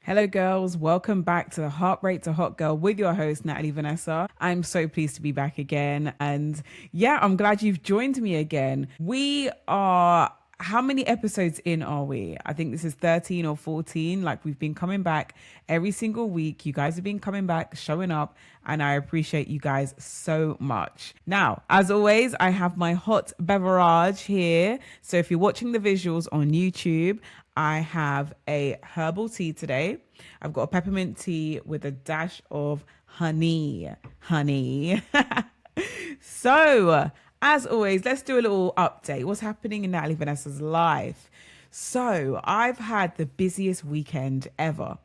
Hello, girls. Welcome back to the Heartbreak to Hot Girl with your host, Natalie Vanessa. I'm so pleased to be back again. And yeah, I'm glad you've joined me again. We are, how many episodes in are we? I think this is 13 or 14. Like, we've been coming back every single week. You guys have been coming back, showing up, and I appreciate you guys so much. Now, as always, I have my hot beverage here. So if you're watching the visuals on YouTube, I have a herbal tea today. I've got a peppermint tea with a dash of honey. Honey. So, as always, let's do a little update. What's happening in Natalie Vanessa's life? So, I've had the busiest weekend ever.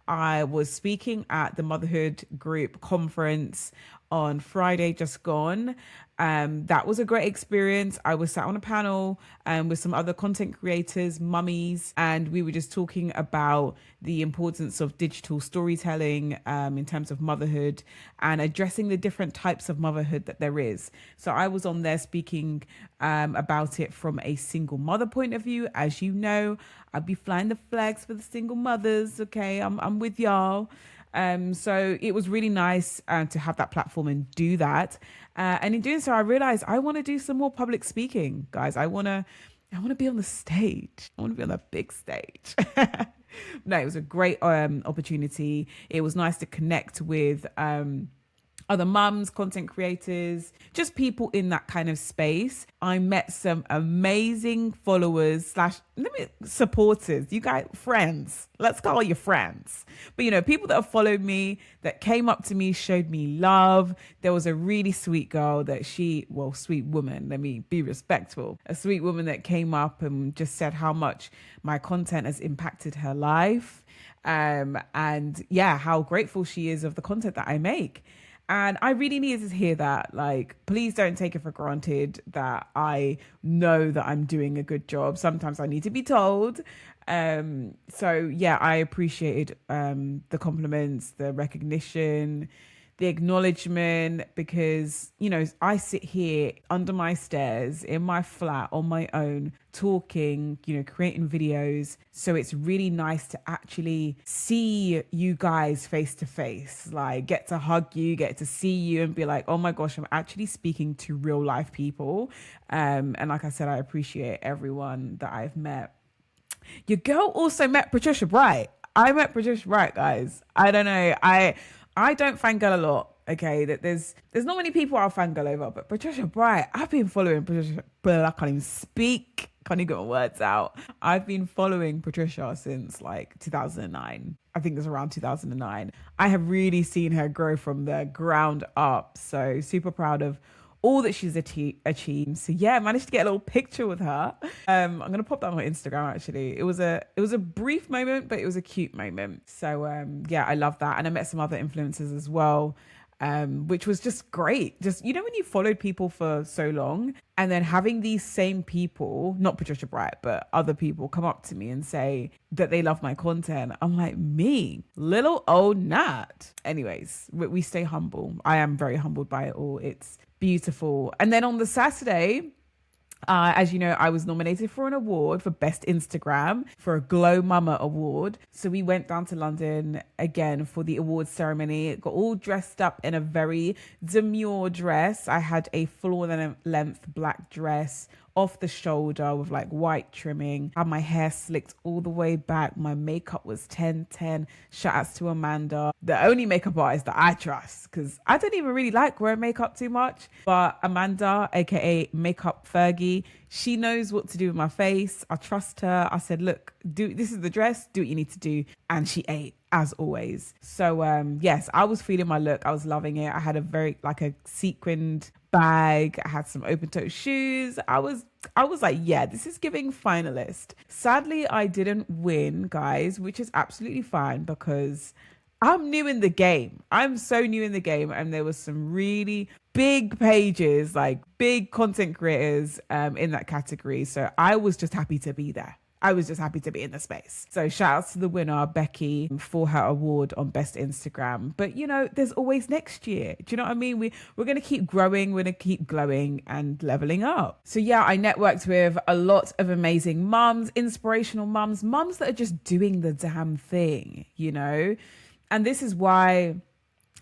I was speaking at the Motherhood Group conference on Friday just gone. That was a great experience. I was sat on a panel with some other content creators, mummies, and we were just talking about the importance of digital storytelling in terms of motherhood and addressing the different types of motherhood that there is. So I was on there speaking about it from a single mother point of view. As you know, I'll be flying the flags for the single mothers. Okay, I'm with y'all. So it was really nice to have that platform and do that. And in doing so, I realized I want to do some more public speaking, guys. I want to be on the stage. I want to be on the big stage. No, it was a great opportunity. It was nice to connect with other mums, content creators, just people in that kind of space. I met some amazing followers slash supporters. You guys, friends. Let's call you friends. But, you know, people that have followed me, that came up to me, showed me love. There was a really sweet girl that sweet woman, let me be respectful. A sweet woman that came up and just said how much my content has impacted her life. And yeah, how grateful she is of the content that I make. And I really needed to hear that. Like, please don't take it for granted that I know that I'm doing a good job. Sometimes I need to be told. So yeah, I appreciated the compliments, the recognition, the acknowledgement, because, you know, I sit here under my stairs in my flat on my own, talking, you know, creating videos. So it's really nice to actually see you guys face to face, like get to hug you, get to see you and be like, oh my gosh, I'm actually speaking to real life people. And like I said, I appreciate everyone that I've met. Your girl also met Patricia Bright. I met Patricia Bright, guys. I don't know. I don't fangirl a lot. Okay, that there's not many people I'll fangirl over, but Patricia Bright, I've been following Patricia, but I can't even speak. Can't even get my words out. I've been following Patricia since like 2009. I think it's around 2009. I have really seen her grow from the ground up. So super proud of all that she's achieved. So yeah, I managed to get a little picture with her. I'm gonna pop that on my Instagram. Actually, it was a brief moment, but it was a cute moment. So yeah, I love that. And I met some other influencers as well, which was just great. Just, you know, when you followed people for so long and then having these same people, not Patricia Bright, but other people come up to me and say that they love my content. I'm like, me, little old Nat. Anyways, we stay humble. I am very humbled by it all. It's beautiful. And then on the Saturday, as you know, I was nominated for an award for Best Instagram for a Glow Mama award. So we went down to London again for the awards ceremony. Got all dressed up in a very demure dress. I had a full length black dress off the shoulder with like white trimming. Had my hair slicked all the way back. My makeup was 10/10. Shout outs to Amanda, the only makeup artist that I trust, because I don't even really like wearing makeup too much. But Amanda, aka Makeup Fergie, she knows what to do with my face. I trust her. I said, look, this is the dress, do what you need to do. And she ate, as always. So yes, I was feeling my look. I was loving it. I had a sequined bag. I had some open toe shoes. I was like, yeah, this is giving finalist. Sadly, I didn't win, guys, which is absolutely fine because I'm new in the game. I'm so new in the game. And there was some really big pages, like big content creators in that category. So I was just happy to be there. I was just happy to be in the space. So shout out to the winner, Becky, for her award on Best Instagram. But you know, there's always next year. Do you know what I mean? We're going to keep growing. We're going to keep glowing and leveling up. So yeah, I networked with a lot of amazing mums, inspirational mums that are just doing the damn thing, you know? And this is why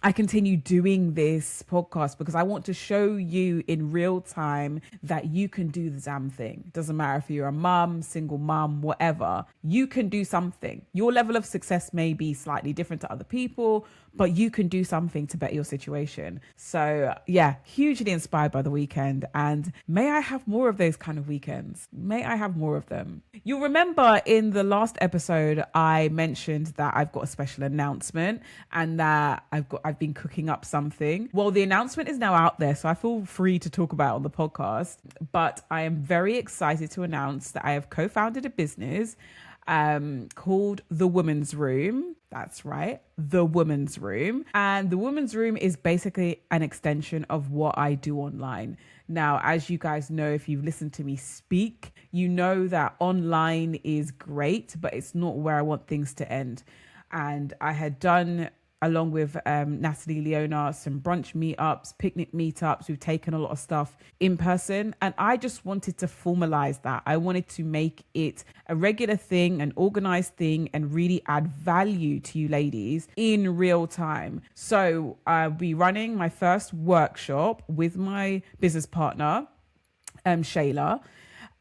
I continue doing this podcast, because I want to show you in real time that you can do the damn thing. Doesn't matter if you're a mum, single mum, whatever, you can do something. Your level of success may be slightly different to other people, but you can do something to better your situation. So yeah, hugely inspired by the weekend, and may I have more of those kind of weekends. May I have more of them. You'll remember in the last episode, I mentioned that I've got a special announcement and that I've been cooking up something. Well, the announcement is now out there, so I feel free to talk about it on the podcast, but I am very excited to announce that I have co-founded a business called The Woman's Room. That's right, The Woman's Room. And The Woman's Room is basically an extension of what I do online. Now, as you guys know, if you've listened to me speak, you know that online is great, but it's not where I want things to end. And I had done, along with Natalie Leona, some brunch meetups, picnic meetups. We've taken a lot of stuff in person, and I just wanted to formalize that. I wanted to make it a regular thing, an organized thing, and really add value to you ladies in real time. So I'll be running my first workshop with my business partner, Shayla,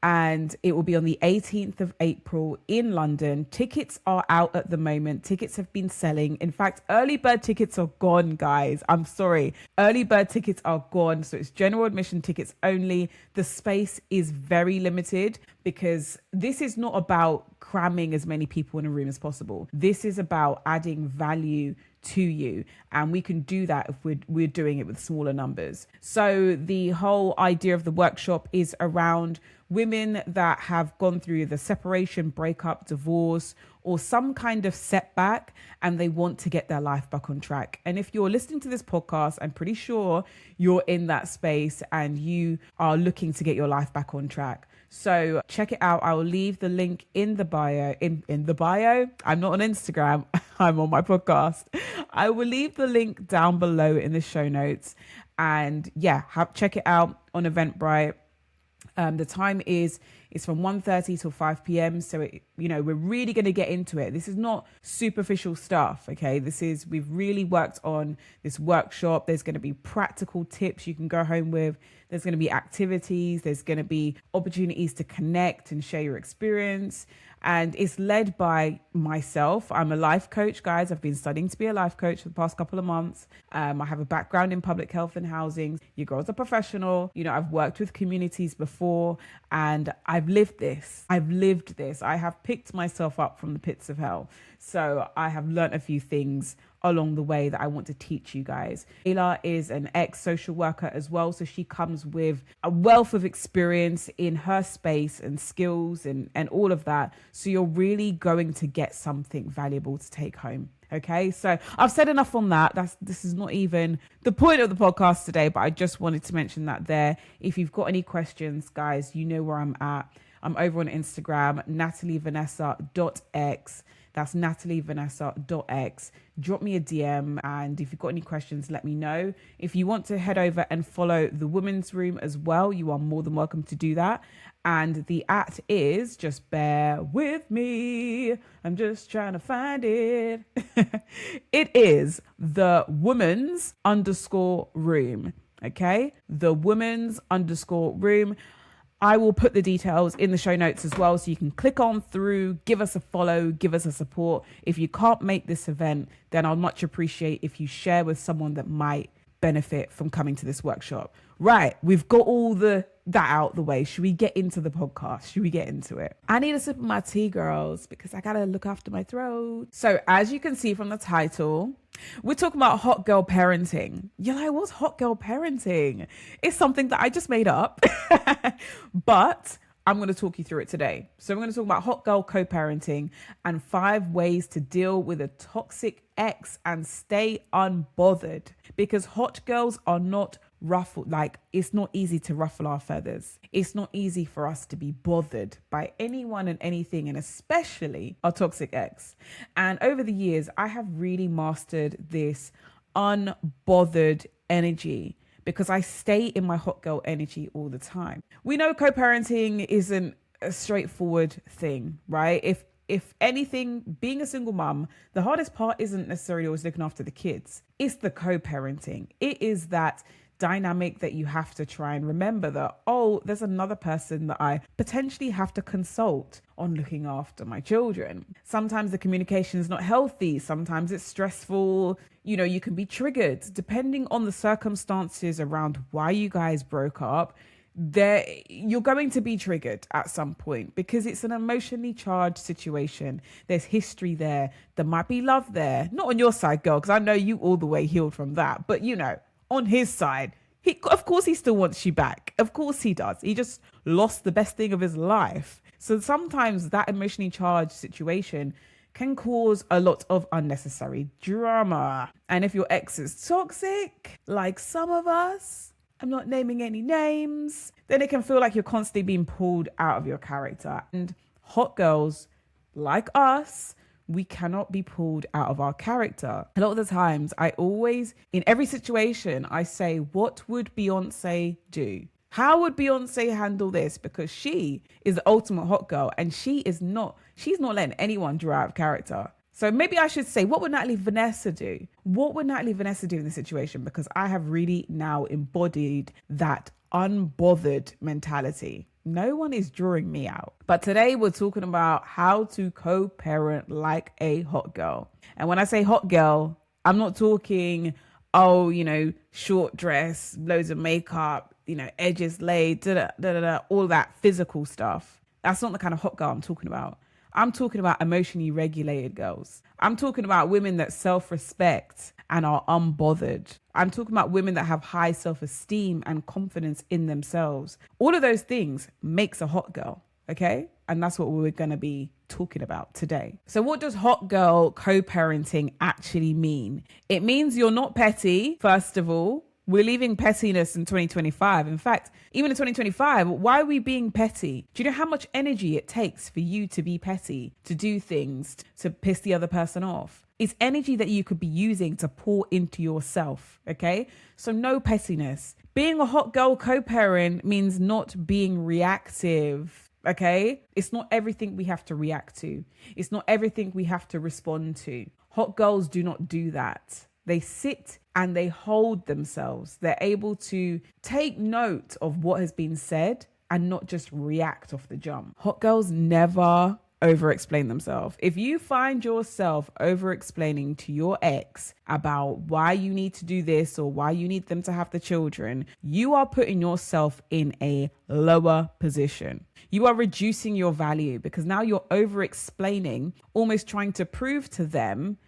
and it will be on the 18th of April in London. Tickets are out at the moment. Tickets have been selling. In fact, early bird tickets are gone, guys. I'm sorry. Early bird tickets are gone. So it's general admission tickets only. The space is very limited because this is not about cramming as many people in a room as possible. This is about adding value to you, and we can do that if we're doing it with smaller numbers. So the whole idea of the workshop is around women that have gone through the separation, breakup, divorce, or some kind of setback, and they want to get their life back on track. And if you're listening to this podcast, I'm pretty sure you're in that space and you are looking to get your life back on track. So check it out. I will leave the link in the bio. In the bio? I'm not on Instagram. I'm on my podcast. I will leave the link down below in the show notes. And yeah, check it out on Eventbrite. The time is from 1:30 till 5 p.m. So, we're really going to get into it. This is not superficial stuff, okay? We've really worked on this workshop. There's going to be practical tips you can go home with. There's going to be activities. There's going to be opportunities to connect and share your experience. And it's led by myself. I'm a life coach, guys. I've been studying to be a life coach for the past couple of months. I have a background in public health and housing. Your girl's a professional. I've worked with communities before, and I've lived this. I have picked myself up from the pits of hell. So I have learned a few things along the way that I want to teach you guys. Ayla is an ex-social worker as well, so she comes with a wealth of experience in her space and skills and all of that. So you're really going to get something valuable to take home. Okay, so I've said enough on that. This is not even the point of the podcast today, but I just wanted to mention that there. If you've got any questions, guys, you know where I'm at. I'm over on Instagram, natalievanessa.x. That's natalievanessa.x. Drop me a DM, and if you've got any questions, let me know. If you want to head over and follow The Women's Room as well, you are more than welcome to do that. And the @ is, just bear with me, I'm just trying to find it. It is The Women's _Room. Okay? The Women's _Room. I will put the details in the show notes as well, so you can click on through, give us a follow, give us a support. If you can't make this event, then I'll much appreciate if you share with someone that might benefit from coming to this workshop. Right, we've got all that out the way. Should we get into the podcast? Should we get into it? I need a sip of my tea, girls, because I gotta look after my throat. So as you can see from the title, we're talking about hot girl parenting. You're like, what's hot girl parenting? It's something that I just made up, but I'm going to talk you through it today. So we're going to talk about hot girl co-parenting and 5 ways to deal with a toxic ex and stay unbothered, because hot girls are not it's not easy to ruffle our feathers. It's not easy for us to be bothered by anyone and anything, and especially our toxic ex. And over the years, I have really mastered this unbothered energy because I stay in my hot girl energy all the time. We know co-parenting isn't a straightforward thing, right? If anything, being a single mom, the hardest part isn't necessarily always looking after the kids. It's the co-parenting. It is that dynamic that you have to try and remember that, oh, there's another person that I potentially have to consult on looking after my children. Sometimes the communication is not healthy. Sometimes it's stressful. You can be triggered depending on the circumstances around why you guys broke up. You're going to be triggered at some point because it's an emotionally charged situation. There's history there. There might be love there. Not on your side, girl, because I know you all the way healed from that. But on his side, of course he still wants you back. Of course he does. He just lost the best thing of his life. So sometimes that emotionally charged situation can cause a lot of unnecessary drama. And if your ex is toxic, like some of us, I'm not naming any names, then it can feel like you're constantly being pulled out of your character. And hot girls like us, we cannot be pulled out of our character. A lot of the times, in every situation, I say, what would Beyonce do? How would Beyonce handle this? Because she is the ultimate hot girl and she's not letting anyone draw out of character. So maybe I should say, what would Natalie Vanessa do? What would Natalie Vanessa do in this situation? Because I have really now embodied that unbothered mentality. No one is drawing me out. But today we're talking about how to co-parent like a hot girl. And when I say hot girl, I'm not talking, short dress, loads of makeup, edges laid, all that physical stuff. That's not the kind of hot girl I'm talking about. I'm talking about emotionally regulated girls. I'm talking about women that self-respect and are unbothered. I'm talking about women that have high self-esteem and confidence in themselves. All of those things makes a hot girl, okay? And that's what we're going to be talking about today. So what does hot girl co-parenting actually mean? It means you're not petty, first of all. We're leaving pettiness in 2025. In fact, even in 2025, why are we being petty? Do you know how much energy it takes for you to be petty, to do things, to piss the other person off? It's energy that you could be using to pour into yourself, okay? So no pettiness. Being a hot girl co-parent means not being reactive, okay? It's not everything we have to react to. It's not everything we have to respond to. Hot girls do not do that. They sit and they hold themselves. They're able to take note of what has been said and not just react off the jump. Hot girls never over-explain themselves. If you find yourself over-explaining to your ex about why you need to do this or why you need them to have the children, you are putting yourself in a lower position. You are reducing your value because now you're over-explaining, almost trying to prove to them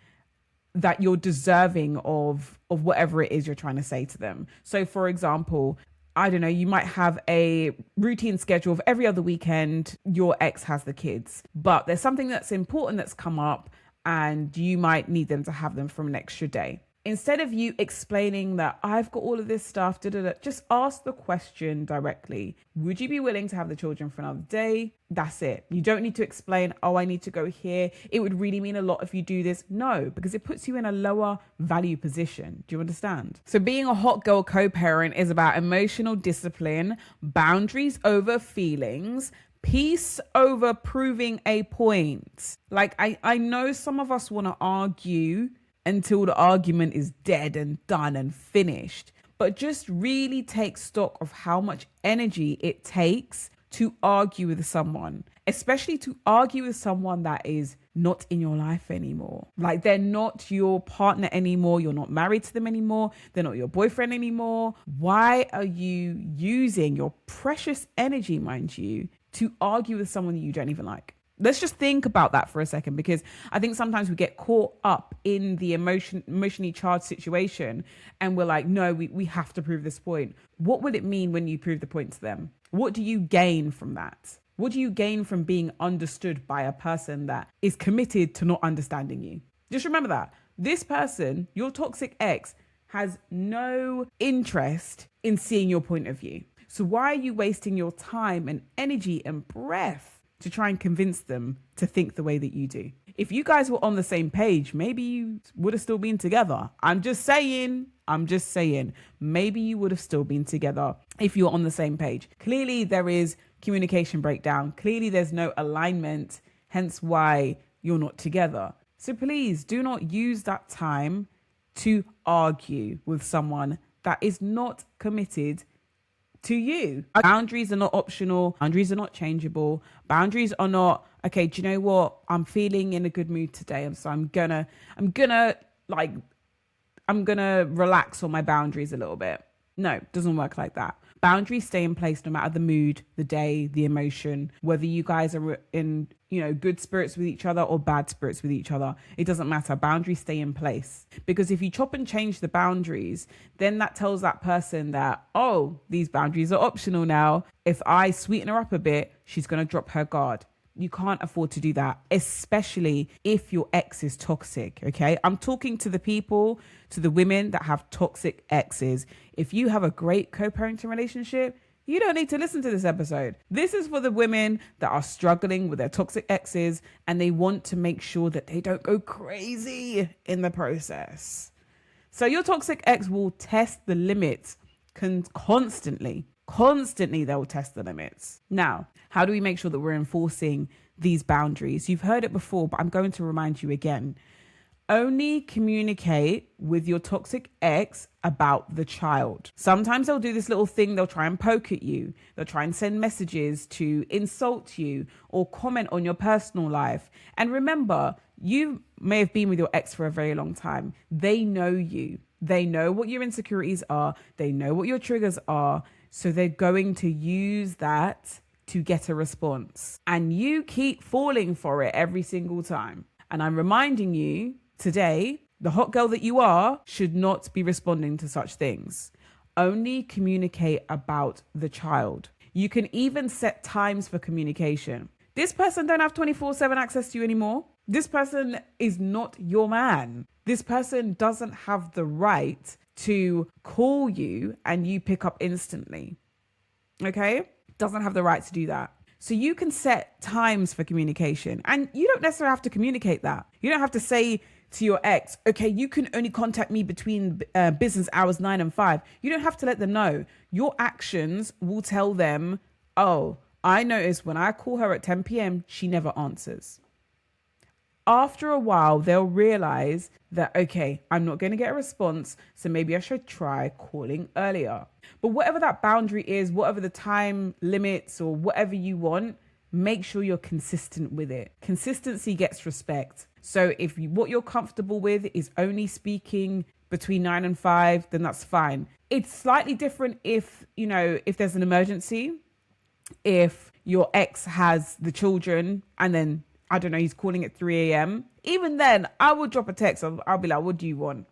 that you're deserving of whatever it is you're trying to say to them. So for example, I don't know, you might have a routine schedule of every other weekend, your ex has the kids, but there's something that's important that's come up and you might need them to have them from an extra day. Instead of you explaining that I've got all of this stuff, just ask the question directly. Would you be willing to have the children for another day? That's it. You don't need to explain, oh, I need to go here. It would really mean a lot if you do this. No, because it puts you in a lower value position. Do you understand? So being a hot girl co-parent is about emotional discipline, boundaries over feelings, peace over proving a point. Like I know some of us want to argue until the argument is dead and done and finished. But just really take stock of how much energy it takes to argue with someone, especially to argue with someone that is not in your life anymore. Like they're not your partner anymore. You're not married to them anymore. They're not your boyfriend anymore. Why are you using your precious energy, mind you, to argue with someone that you don't even like? Let's just think about that for a second, because I think sometimes we get caught up in the emotionally charged situation and we're like, no, we have to prove this point. What would it mean when you prove the point to them? What do you gain from that? What do you gain from being understood by a person that is committed to not understanding you? Just remember that this person, your toxic ex, has no interest in seeing your point of view. So why are you wasting your time and energy and breath to try and convince them to think the way that you do? If you guys were on the same page, maybe you would have still been together. I'm just saying, maybe you would have still been together if you were on the same page. Clearly there is communication breakdown. Clearly there's no alignment, hence why you're not together. So please do not use that time to argue with someone that is not committed to you. Boundaries are not optional. Boundaries are not changeable. Boundaries are not, okay, do you know what? I'm feeling in a good mood today. And so I'm gonna relax on my boundaries a little bit. No, it doesn't work like that. Boundaries stay in place no matter the mood, the day, the emotion, whether you guys are in, good spirits with each other or bad spirits with each other. It doesn't matter. Boundaries stay in place, because if you chop and change the boundaries, then that tells that person that, oh, these boundaries are optional now. If I sweeten her up a bit, she's going to drop her guard. You can't afford to do that, especially if your ex is toxic, okay? I'm talking to the people, to the women that have toxic exes. If you have a great co-parenting relationship, you don't need to listen to this episode. This is for the women that are struggling with their toxic exes and they want to make sure that they don't go crazy in the process. So your toxic ex will test the limits constantly. Constantly, they'll test the limits. Now, how do we make sure that we're enforcing these boundaries? You've heard it before, but I'm going to remind you again. Only communicate with your toxic ex about the child. Sometimes they'll do this little thing. They'll try and poke at you. They'll try and send messages to insult you or comment on your personal life. And remember, you may have been with your ex for a very long time. They know you. They know what your insecurities are. They know what your triggers are. So they're going to use that to get a response. And you keep falling for it every single time. And I'm reminding you today, the hot girl that you are should not be responding to such things. Only communicate about the child. You can even set times for communication. This person don't have 24/7 access to you anymore. This person is not your man. This person doesn't have the right to call you and you pick up instantly. Okay? Doesn't have the right to do that. So you can set times for communication, and you don't necessarily have to communicate that. You don't have to say to your ex, okay, you can only contact me between business hours 9 and 5. You don't have to let them know. Your actions will tell them, oh, I notice when I call her at 10 p.m., she never answers. After a while, they'll realize that, okay, I'm not going to get a response, so maybe I should try calling earlier. But whatever that boundary is, whatever the time limits or whatever you want, make sure you're consistent with it. Consistency gets respect. So if what you're comfortable with is only speaking between 9 and 5, then that's fine. It's slightly different if there's an emergency, if your ex has the children and then, I don't know, he's calling at 3 a.m. Even then, I would drop a text. I'll be like, what do you want?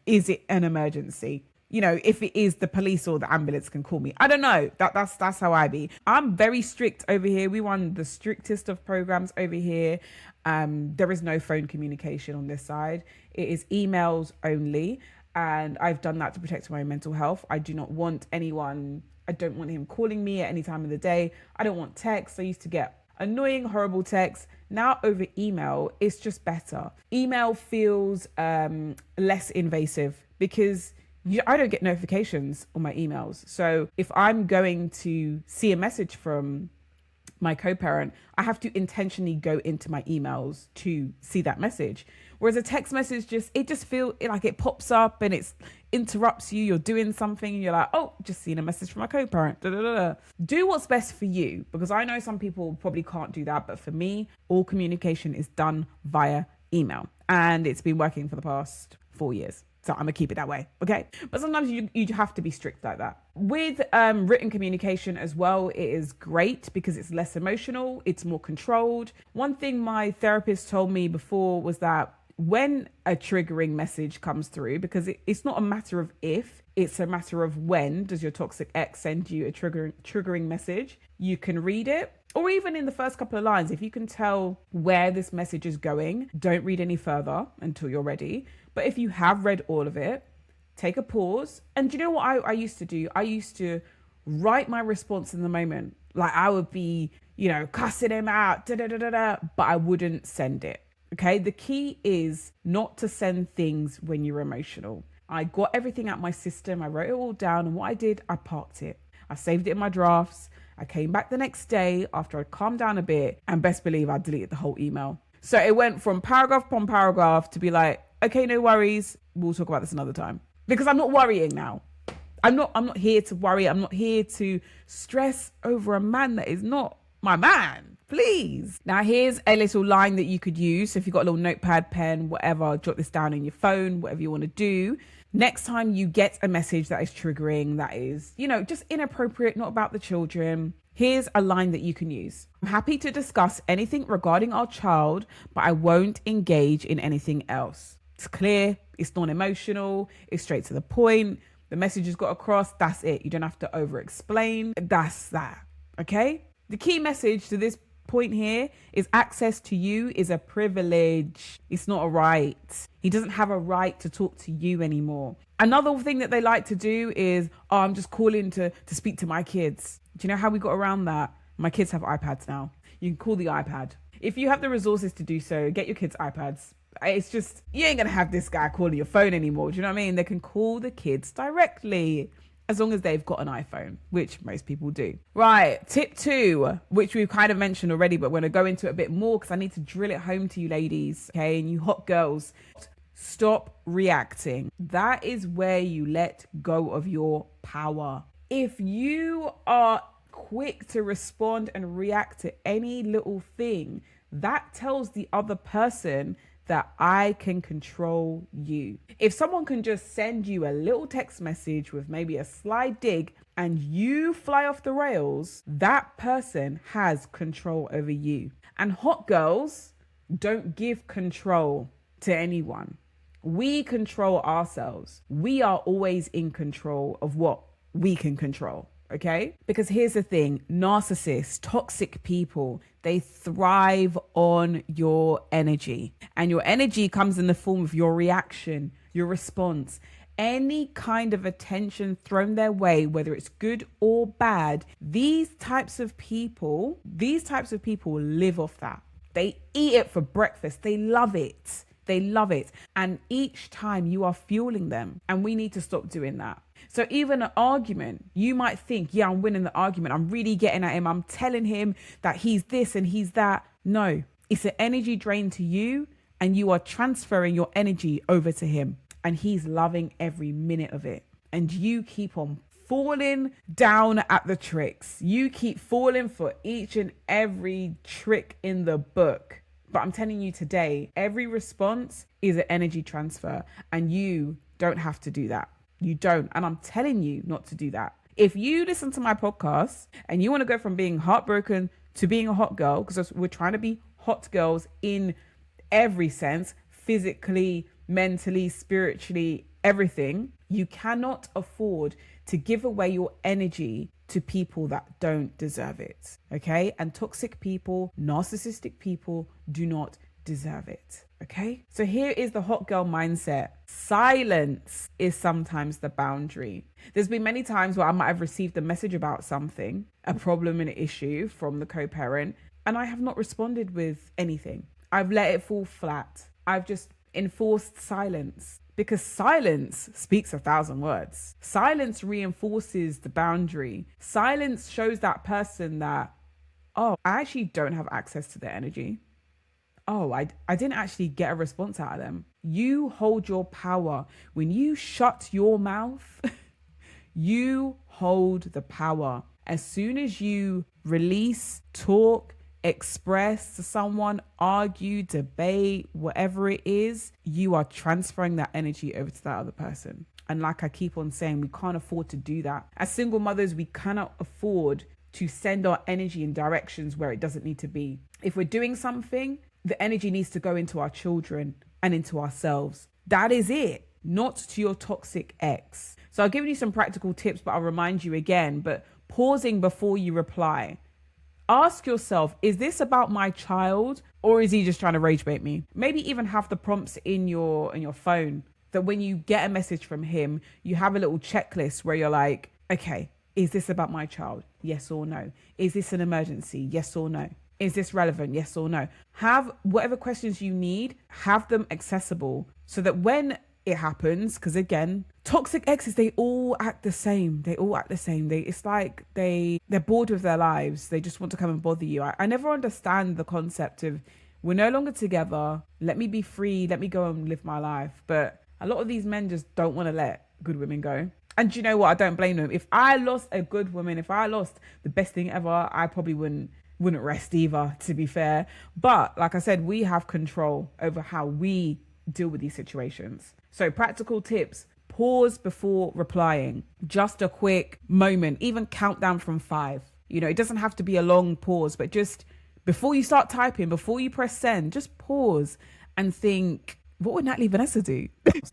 Is it an emergency? If it is, the police or the ambulance can call me. I don't know. That's how I be. I'm very strict over here. We run the strictest of programs over here. There is no phone communication on this side. It is emails only. And I've done that to protect my mental health. I don't want him calling me at any time of the day. I don't want texts. I used to get annoying, horrible texts. Now over email, it's just better. Email feels less invasive because I don't get notifications on my emails. So if I'm going to see a message from my co-parent, I have to intentionally go into my emails to see that message. Whereas a text message just feels like it pops up and it interrupts you. You're doing something and you're like, oh, just seen a message from my co-parent. Da, da, da, da. Do what's best for you, because I know some people probably can't do that. But for me, all communication is done via email, and it's been working for the past 4 years. So I'm gonna keep it that way, okay? But sometimes you have to be strict like that. With written communication as well, it is great because it's less emotional, it's more controlled. One thing my therapist told me before was that when a triggering message comes through, because it's not a matter of if, it's a matter of when does your toxic ex send you a triggering message, you can read it. Or even in the first couple of lines, if you can tell where this message is going, don't read any further until you're ready. But if you have read all of it take a pause. And do you know what I used to do? I used to write my response in the moment. Like I would be, cussing him out, but I wouldn't send it. Okay. The key is not to send things when you're emotional. I got everything out my system. I wrote it all down. And what I did, I parked it. I saved it in my drafts. I came back the next day after I calmed down a bit, and best believe I deleted the whole email. So it went from paragraph upon paragraph to be like, okay, no worries. We'll talk about this another time, because I'm not worrying now. I'm not here to worry. I'm not here to stress over a man that is not my man. Please. Now, here's a little line that you could use. So if you've got a little notepad, pen, whatever, jot this down on your phone, whatever you want to do. Next time you get a message that is triggering, that is, just inappropriate, not about the children, here's a line that you can use. I'm happy to discuss anything regarding our child, but I won't engage in anything else. It's clear. It's non-emotional. It's straight to the point. The message has got across. That's it. You don't have to over-explain. That's that. Okay? The key message to this point here is access to you is a privilege. It's not a right. He doesn't have a right to talk to you anymore. Another thing that they like to do is, I'm just calling to speak to my kids. Do you know how we got around that? My kids have iPads now. You can call the iPad. If you have the resources to do so, get your kids iPads. It's just, you ain't going to have this guy calling your phone anymore. Do you know what I mean? They can call the kids directly, as long as they've got an iPhone, which most people do. Right. Tip 2, which we've kind of mentioned already, but we're going to go into it a bit more because I need to drill it home to you ladies. Okay. And you hot girls, stop reacting. That is where you let go of your power. If you are quick to respond and react to any little thing, that tells the other person that I can control you. If someone can just send you a little text message with maybe a sly dig and you fly off the rails, that person has control over you. And hot girls don't give control to anyone. We control ourselves. We are always in control of what we can control. Okay? Because here's the thing, narcissists, toxic people, they thrive on your energy. And your energy comes in the form of your reaction, your response. Any kind of attention thrown their way, whether it's good or bad, these types of people live off that. They eat it for breakfast. They love it. They love it. And each time you are fueling them. And we need to stop doing that. So even an argument, you might think, yeah, I'm winning the argument. I'm really getting at him. I'm telling him that he's this and he's that. No, it's an energy drain to you, and you are transferring your energy over to him, and he's loving every minute of it. And you keep on falling down at the tricks. You keep falling for each and every trick in the book. But I'm telling you today, every response is an energy transfer, and you don't have to do that. You don't. And I'm telling you not to do that. If you listen to my podcast and you want to go from being heartbroken to being a hot girl, because we're trying to be hot girls in every sense, physically, mentally, spiritually, everything, you cannot afford to give away your energy to people that don't deserve it. Okay? And toxic people, narcissistic people do not deserve it. Okay? So here is the hot girl mindset. Silence is sometimes the boundary. There's been many times where I might have received a message about something, a problem, an issue from the co-parent, and I have not responded with anything. I've let it fall flat. I've just enforced silence, because silence speaks 1,000 words. Silence reinforces the boundary. Silence shows that person that, oh, I actually don't have access to their energy. Oh, I didn't actually get a response out of them. You hold your power. When you shut your mouth, you hold the power. As soon as you release, talk, express to someone, argue, debate, whatever it is, you are transferring that energy over to that other person. And like I keep on saying, we can't afford to do that. As single mothers, we cannot afford to send our energy in directions where it doesn't need to be. If we're doing something, the energy needs to go into our children and into ourselves. That is it, not to your toxic ex. So I've given you some practical tips, but I'll remind you again, but pausing before you reply. Ask yourself, is this about my child, or is he just trying to rage bait me? Maybe even have the prompts in your phone. that when you get a message from him, you have a little checklist where you're like, okay, is this about my child? Yes or no? Is this an emergency? Yes or no? Is this relevant? Yes or no? Have whatever questions you need, have them accessible so that when it happens, because again, toxic exes, they all act the same. It's like they're bored with their lives. They just want to come and bother you. I never understand the concept of, we're no longer together. Let me be free. Let me go and live my life. But a lot of these men just don't want to let good women go. And you know what? I don't blame them. If I lost a good woman, if I lost the best thing ever, I probably wouldn't rest either, to be fair. But like I said, we have control over how we deal with these situations. So practical tips: pause before replying. Just a quick moment, even count down from 5. You know, it doesn't have to be a long pause, but just before you start typing, before you press send, just pause and think, what would Natalie Vanessa do?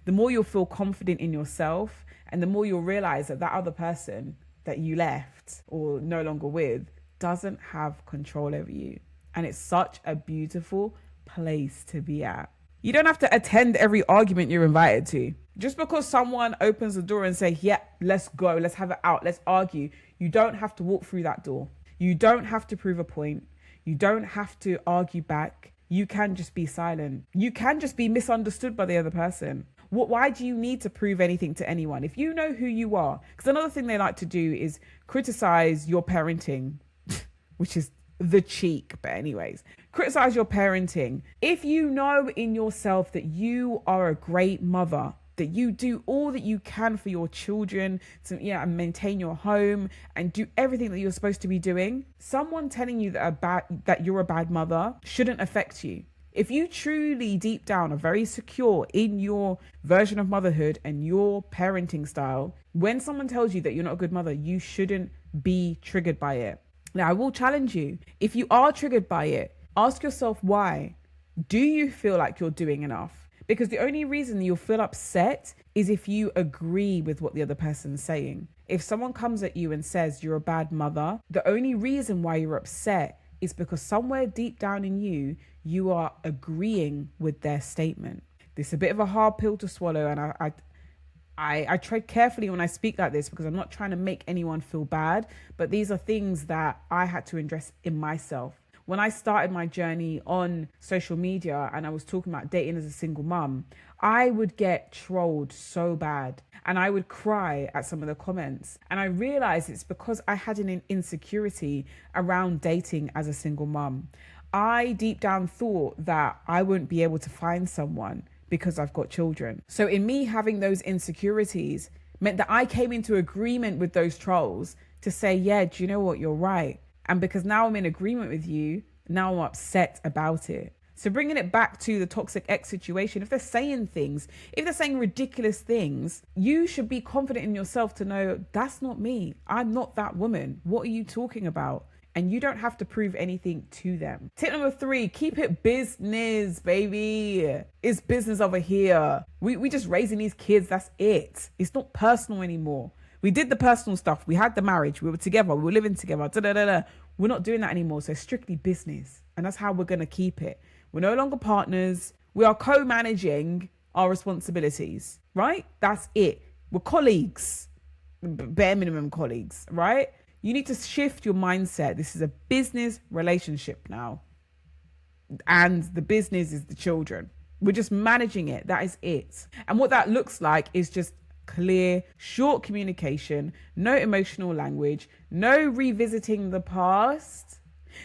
The more you'll feel confident in yourself, and the more you'll realize that that other person that you left or no longer with doesn't have control over you. And it's such a beautiful place to be at. You don't have to attend every argument you're invited to. Just because someone opens the door and say, yeah, let's go, let's have it out, let's argue, you don't have to walk through that door. You don't have to prove a point. You don't have to argue back. You can just be silent. You can just be misunderstood by the other person. Why do you need to prove anything to anyone? If you know who you are, because another thing they like to do is criticize your parenting, which is the cheek, but anyways, criticize your parenting. If you know in yourself that you are a great mother, that you do all that you can for your children to, and maintain your home and do everything that you're supposed to be doing, someone telling you that you're a bad mother shouldn't affect you. If you truly deep down are very secure in your version of motherhood and your parenting style, when someone tells you that you're not a good mother, you shouldn't be triggered by it. Now, I will challenge you. If you are triggered by it, ask yourself why. Do you feel like you're doing enough? Because the only reason you'll feel upset is if you agree with what the other person's saying. If someone comes at you and says you're a bad mother, the only reason why you're upset is because somewhere deep down in you, you are agreeing with their statement. This is a bit of a hard pill to swallow, and I tread carefully when I speak like this because I'm not trying to make anyone feel bad, but these are things that I had to address in myself. When I started my journey on social media and I was talking about dating as a single mum, I would get trolled so bad and I would cry at some of the comments. And I realized it's because I had an insecurity around dating as a single mum. I deep down thought that I wouldn't be able to find someone because I've got children. So in me having those insecurities meant that I came into agreement with those trolls to say, yeah, do you know what? You're right. And because now I'm in agreement with you, now I'm upset about it. So bringing it back to the toxic ex situation, if they're saying things, if they're saying ridiculous things, you should be confident in yourself to know that's not me. I'm not that woman. What are you talking about? And you don't have to prove anything to them. Tip number 3, keep it business, baby. It's business over here. We just raising these kids, that's it. It's not personal anymore. We did the personal stuff. We had the marriage. We were together. We were living together. We're not doing that anymore. So strictly business. And that's how we're going to keep it. We're no longer partners. We are co-managing our responsibilities, right? That's it. We're colleagues, bare minimum colleagues, right? You need to shift your mindset. This is a business relationship now. And the business is the children. We're just managing it. That is it. And what that looks like is just clear, short communication, no emotional language, no revisiting the past,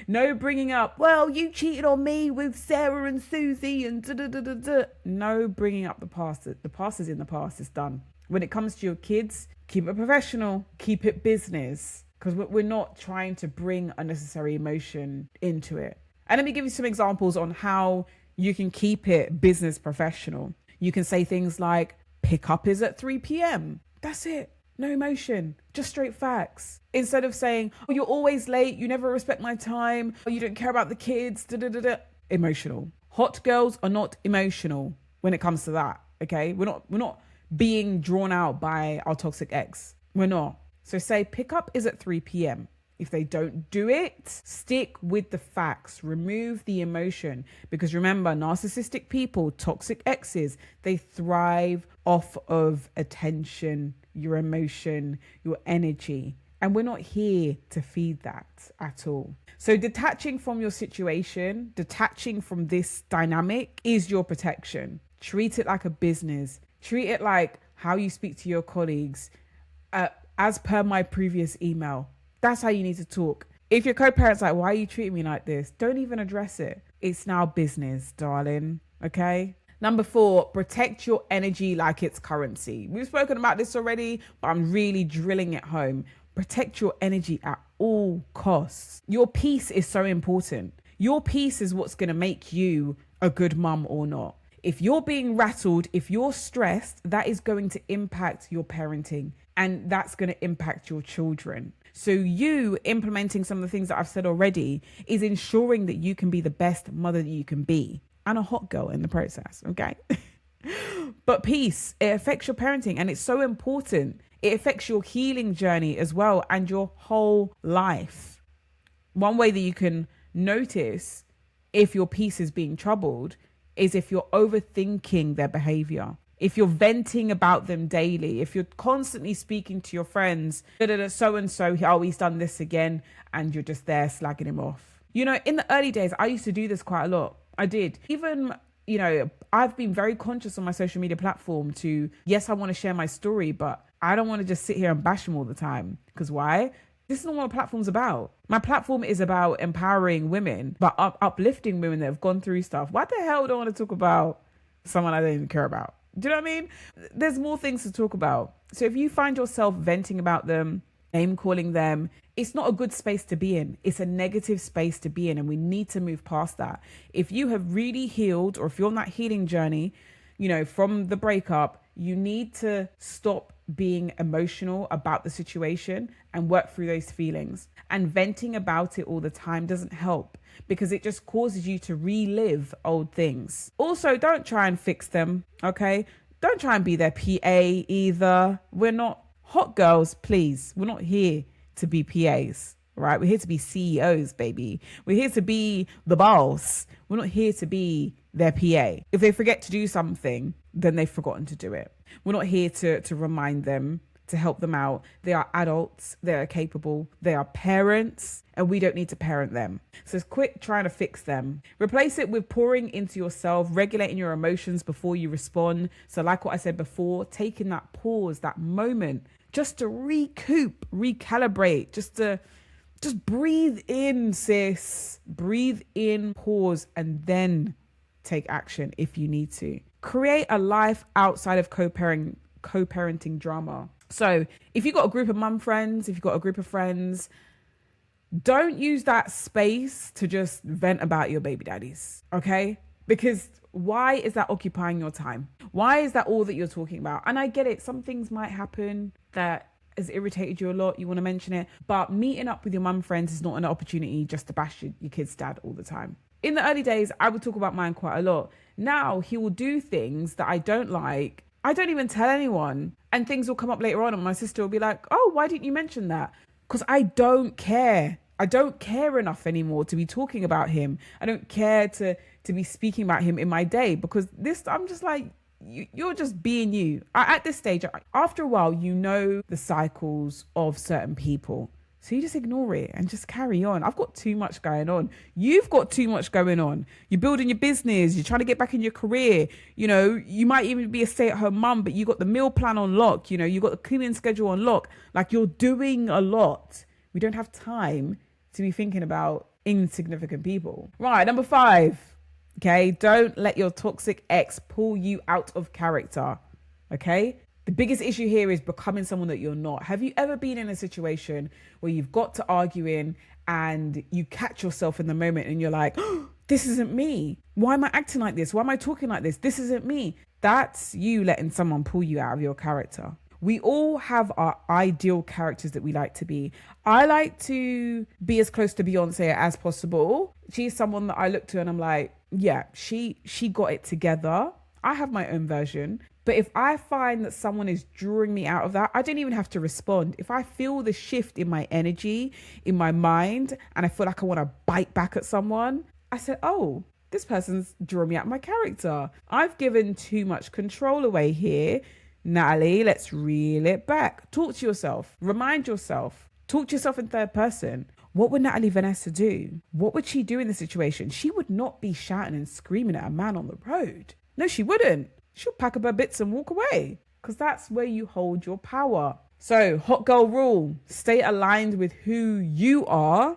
no bringing up, well, you cheated on me with Sarah and Susie and da-da-da-da-da. No bringing up the past. The past is in the past. It's done. When it comes to your kids, keep it professional, keep it business, because we're not trying to bring unnecessary emotion into it. And let me give you some examples on how you can keep it business professional. You can say things like, pickup is at 3 p.m. That's it. No emotion, just straight facts. Instead of saying, oh, you're always late, you never respect my time, or you don't care about the kids, da-da-da-da. Emotional. Hot girls are not emotional when it comes to that, okay? We're not being drawn out by our toxic ex. We're not. So say pickup is at 3 p.m. If they don't do it, stick with the facts, remove the emotion. Because remember, narcissistic people, toxic exes, they thrive off of attention, your emotion, your energy. And we're not here to feed that at all. So detaching from your situation, detaching from this dynamic is your protection. Treat it like a business. Treat it like how you speak to your colleagues. As per my previous email, that's how you need to talk. If your co-parent's like, why are you treating me like this? Don't even address it. It's now business, darling. Okay? Number 4, protect your energy like it's currency. We've spoken about this already, but I'm really drilling it home. Protect your energy at all costs. Your peace is so important. Your peace is what's going to make you a good mum or not. If you're being rattled, if you're stressed, that is going to impact your parenting, and that's going to impact your children. So you implementing some of the things that I've said already is ensuring that you can be the best mother that you can be, and a hot girl in the process, okay? But peace, it affects your parenting, and it's so important. It affects your healing journey as well, and your whole life. One way that you can notice if your peace is being troubled is if you're overthinking their behavior. If you're venting about them daily, if you're constantly speaking to your friends, so-and-so, oh, he's done this again, and you're just there slagging him off. You know, in the early days, I used to do this quite a lot. I did. Even, you know, I've been very conscious on my social media platform to, yes, I want to share my story, but I don't want to just sit here and bash them all the time. Because why? This is not what my platform's about. My platform is about empowering women, but uplifting women that have gone through stuff. Why the hell do I want to talk about someone I don't even care about? Do you know what I mean? There's more things to talk about. So if you find yourself venting about them, name calling them, it's not a good space to be in. It's a negative space to be in, and we need to move past that. If you have really healed, or if you're on that healing journey, you know, from the breakup, you need to stop being emotional about the situation and work through those feelings. And venting about it all the time doesn't help, because it just causes you to relive old things. Also, don't try and fix them, okay? Don't try and be their PA either. We're not hot girls, please. We're not here to be PAs, right? We're here to be CEOs, baby. We're here to be the boss. We're not here to be their PA. If they forget to do something, then they've forgotten to do it. We're not here to remind them, to help them out. They are adults, they are capable, they are parents, and we don't need to parent them. So quit trying to fix them. Replace it with pouring into yourself, regulating your emotions before you respond. So like what I said before, taking that pause, that moment, just to recoup, recalibrate, just breathe in, sis. Breathe in, pause, and then take action if you need to. Create a life outside of co-parenting drama. So if you've got a group of mum friends, if you've got a group of friends, don't use that space to just vent about your baby daddies, okay? Because why is that occupying your time? Why is that all that you're talking about? And I get it. Some things might happen that has irritated you a lot. You want to mention it. But meeting up with your mum friends is not an opportunity just to bash your kid's dad all the time. In the early days, I would talk about mine quite a lot. Now he will do things that I don't like. I don't even tell anyone. And things will come up later on and my sister will be like, oh, why didn't you mention that? Because I don't care. I don't care enough anymore to be talking about him. I don't care to be speaking about him in my day, because I'm just like, you're just being you. At this stage, after a while, you know the cycles of certain people. So you just ignore it and just carry on. I've got too much going on. You've got too much going on. You're building your business. You're trying to get back in your career. You know, you might even be a stay-at-home mum, but you got the meal plan on lock. You know, you got the cleaning schedule on lock. Like, you're doing a lot. We don't have time to be thinking about insignificant people. Right, number 5. Okay, don't let your toxic ex pull you out of character. Okay? The biggest issue here is becoming someone that you're not. Have you ever been in a situation where you've got to arguing and you catch yourself in the moment and you're like, oh, this isn't me. Why am I acting like this? Why am I talking like this? This isn't me. That's you letting someone pull you out of your character. We all have our ideal characters that we like to be. I like to be as close to Beyonce as possible. She's someone that I look to and I'm like, yeah, she got it together. I have my own version. But if I find that someone is drawing me out of that, I don't even have to respond. If I feel the shift in my energy, in my mind, and I feel like I want to bite back at someone, I said, oh, this person's drawing me out of my character. I've given too much control away here. Natalie, let's reel it back. Talk to yourself. Remind yourself. Talk to yourself in third person. What would Natalie Vanessa do? What would she do in the situation? She would not be shouting and screaming at a man on the road. No, she wouldn't. She'll pack up her bits and walk away, because that's where you hold your power. So, hot girl rule, stay aligned with who you are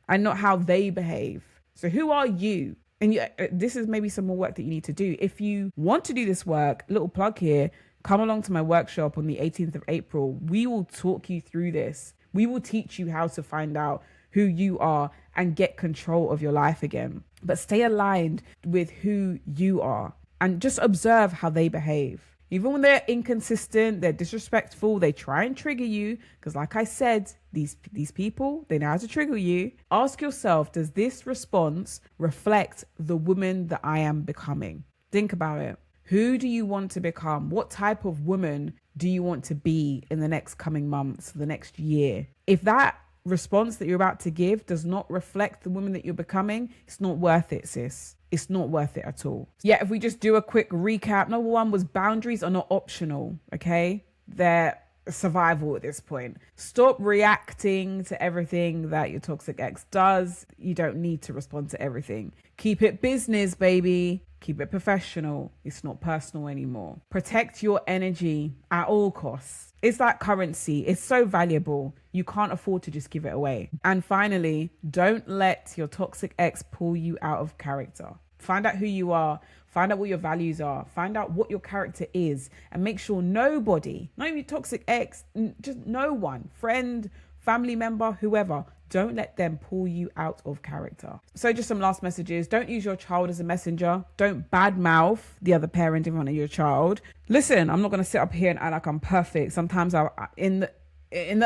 and not how they behave. So who are you? And this is maybe some more work that you need to do. If you want to do this work, little plug here, come along to my workshop on the 18th of April. We will talk you through this. We will teach you how to find out who you are and get control of your life again. But stay aligned with who you are and just observe how they behave. Even when they're inconsistent, they're disrespectful, they try and trigger you. Because like I said, these people, they know how to trigger you. Ask yourself, does this response reflect the woman that I am becoming? Think about it. Who do you want to become? What type of woman do you want to be in the next coming months, the next year? If that response that you're about to give does not reflect the woman that you're becoming, it's not worth it, sis. It's not worth it at all. Yeah, if we just do a quick recap, number one was boundaries are not optional, okay? They're survival at this point. Stop reacting to everything that your toxic ex does. You don't need to respond to everything. Keep it business, baby. Keep it professional. It's not personal anymore. Protect your energy at all costs. It's like currency. It's so valuable. You can't afford to just give it away. And finally, don't let your toxic ex pull you out of character. Find out who you are. Find out what your values are. Find out what your character is. And make sure nobody, not even your toxic ex, just no one, friend, family member, whoever, don't let them pull you out of character. So just some last messages. Don't use your child as a messenger. Don't badmouth the other parent in front of your child. Listen, I'm not going to sit up here and act like I'm perfect. Sometimes in the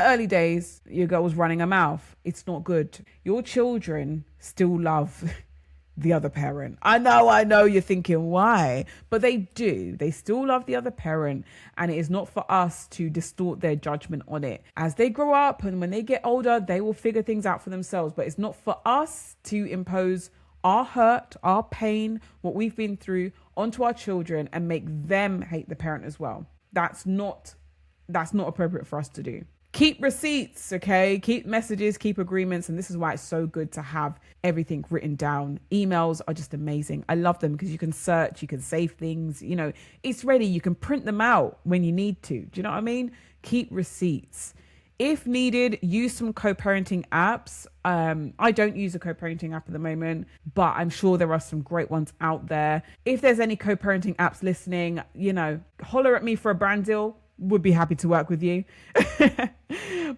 early days, your girl was running her mouth. It's not good. Your children still love the other parent. I know you're thinking why, but they do. They still love the other parent, and it is not for us to distort their judgment on it. As they grow up and when they get older, they will figure things out for themselves, but it's not for us to impose our hurt, our pain, what we've been through onto our children and make them hate the parent as well. That's not appropriate for us to do. Keep receipts, okay? Keep messages, keep agreements. And this is why it's so good to have everything written down. Emails are just amazing. I love them because you can search, you can save things, it's ready. You can print them out when you need to. Do you know what I mean? Keep receipts. If needed, use some co-parenting apps. I don't use a co-parenting app at the moment, but I'm sure there are some great ones out there. If there's any co-parenting apps listening, holler at me for a brand deal. Would be happy to work with you.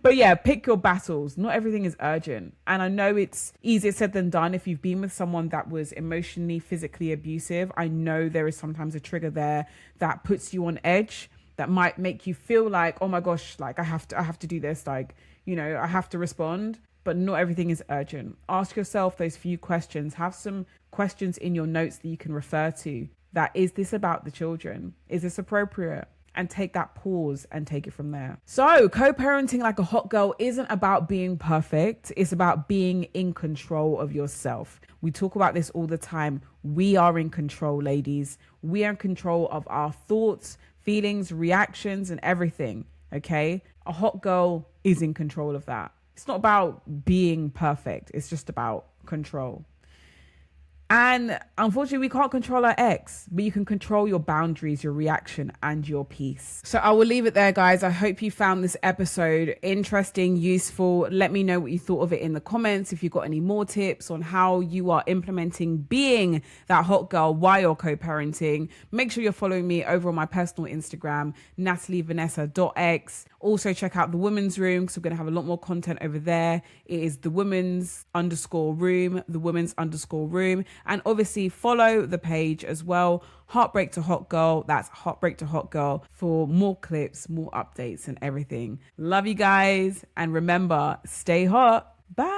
But yeah, pick your battles. Not everything is urgent. And I know it's easier said than done. If you've been with someone that was emotionally, physically abusive, I know there is sometimes a trigger there that puts you on edge, that might make you feel like, oh my gosh, like I have to do this. Like, I have to respond, but not everything is urgent. Ask yourself those few questions. Have some questions in your notes that you can refer to. Is this about the children? Is this appropriate? And take that pause and take it from there. So co-parenting like a hot girl isn't about being perfect. It's about being in control of yourself. We talk about this all the time. We are in control, ladies. We are in control of our thoughts, feelings, reactions, and everything. Okay? A hot girl is in control of that. It's not about being perfect. It's just about control. And unfortunately, we can't control our ex, but you can control your boundaries, your reaction, and your peace. So I will leave it there, guys. I hope you found this episode interesting, useful. Let me know what you thought of it in the comments. If you've got any more tips on how you are implementing being that hot girl while you're co-parenting, make sure you're following me over on my personal Instagram, natalievanessa.x. Also check out the Women's Room because we're going to have a lot more content over there. It is the women's_room, the women's_room. And obviously follow the page as well. Heartbreak to Hot Girl. That's Heartbreak to Hot Girl for more clips, more updates and everything. Love you guys. And remember, stay hot. Bye.